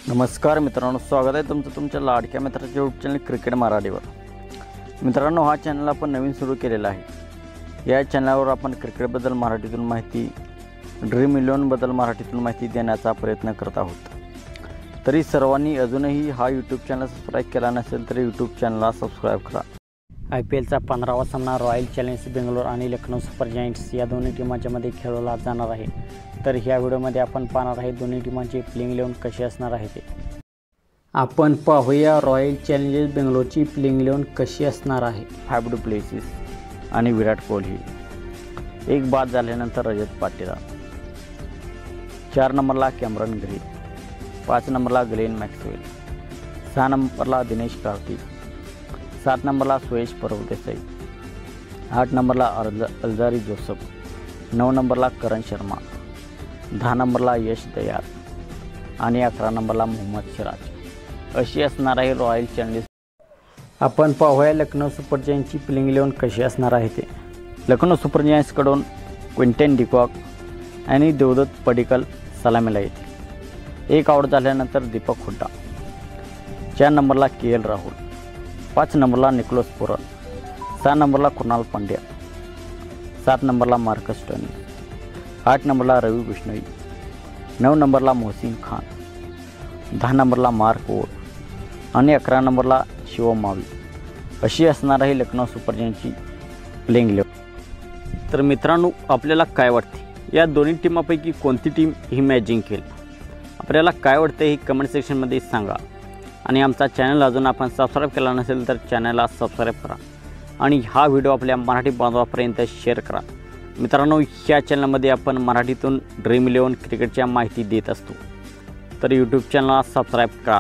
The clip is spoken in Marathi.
नमस्कार मित्रांनो, स्वागत आहे तुमचं तुमच्या लाडक्या मित्राच्या यूट्यूब चॅनल क्रिकेट मराठीवर। मित्रांनो, हा चॅनल आपण नवीन सुरू केलेला आहे। या चॅनलवर आपण क्रिकेटबद्दल मराठीतून माहिती, ड्रीम 11 बद्दल मराठीतून माहिती देण्याचा प्रयत्न करत आहोत। तरी सर्वांनी अजूनही हा यूट्यूब चॅनल सबस्क्राईब केला नसेल तर यूट्यूब चॅनलला सबस्क्राईब करा। IPLचा 15वा सामना रॉयल चॅलेंजर्स बेंगलोर आणि लखनौ सुपर जायंट्स या दोन्ही टीमांच्या मध्ये खेळवला जाणार आहे। तर ह्या व्हिडिओमध्ये आपण पाहणार आहे दोन्ही टीमांची प्लेइंग 11 कशी असणार आहे ते। आपण पाहूया रॉयल चॅलेंजर्स बेंगलोरची प्लेइंग 11 कशी असणार आहे। फाइव डू प्लेसिस आणि विराट कोहली, एक बाद झाल्यानंतर रजत पाटीदार, 4 नंबरला कॅमरन ग्रीन, 5 नंबरला ग्लेन मॅक्सवेल, 6 नंबरला दिनेश कार्तिक, 7 नंबरला सुयश परदेसाई, 8 नंबरला अल्जारी जोसेफ, 9 नंबरला करण शर्मा, 10 नंबरला यश दयाल आणि 11 नंबरला मोहम्मद सिराज अशी असणार आहे रॉयल चॅलेंजर्स। आपण पाहूया लखनौ सुपर जायंट्सची प्लेइंग 11 कशी असणार आहे ते। लखनौ सुपर जायंट्सकडून क्विंटन डिकॉक आणि देवदत्त पडिक्कल सलामीला येतील। एक आऊट झाल्यानंतर दीपक हुड्डा, 4 नंबरला KL राहुल, 5 नंबरला निकोलस पुरन, 6 नंबरला कृणाल पांड्या, 7 नंबरला मार्कस स्टोनी, 8 नंबरला रवि बिश्नोई, 9 नंबरला मोहसिन खान, 10 नंबरला मार्क वोड आणि 11 नंबरला शिवम मावी अशी असणार आहे लखनौ सुपर जायंट्सची प्लेइंग 11। तर मित्रांनो, आपल्याला काय वाटते या दोन्ही टीमांपैकी कोणती टीम ही मॅच जिंकेल? आपल्याला काय वाटते हे कमेंट सेक्शनमध्ये सांगा। आणि आमचा चॅनल अजून आपण सबस्क्राईब केला नसेल तर चॅनलला सबस्क्राईब करा आणि हा व्हिडिओ आपल्या मराठी बांधवापर्यंत शेअर करा। मित्रांनो, ह्या चॅनलमध्ये आपण मराठीतून ड्रीम 11 क्रिकेटच्या माहिती देत असतो, तर यूट्यूब चॅनलला सबस्क्राईब करा।